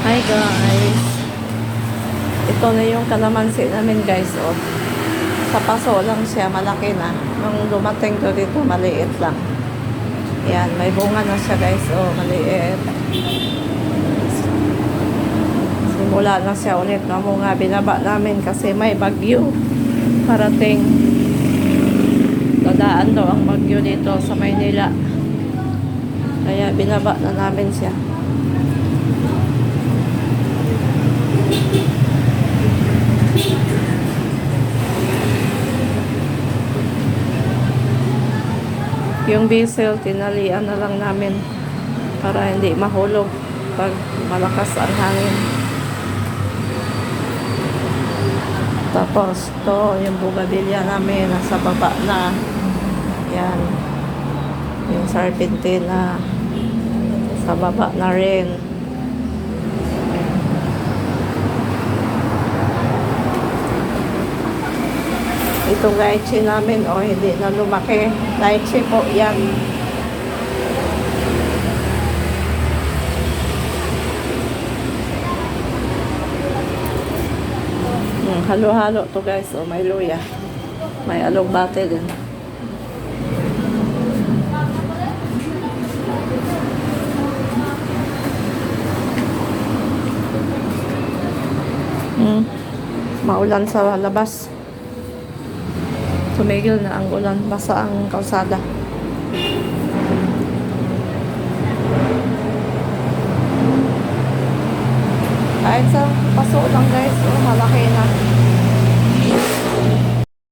Hi guys. Ito na yung kalamansi namin guys. Oh. Sa paso lang siya. Malaki na. Nung dumating ko dito, maliit lang. Yan. May bunga na siya guys. Oh, maliit. Simula na siya ulit na mga binaba namin kasi may bagyo. Parating. Dadaan daw ang bagyo dito sa Maynila. Kaya binaba na namin siya. Yung diesel, tinalian na lang namin para hindi mahulog pag malakas ang hangin. Tapos, to yung bugabilya namin, nasa baba na. Yan. Yung sarpentina, sa baba na rin. Itong lychee namin, hindi na lumaki. Lychee po yan. Halo-halo to guys. May luya. May alugbate din. Maulan sa labas. Tumigil na ang ulan, basa ang kalsada. Kahit sa paso lang guys, malaki na.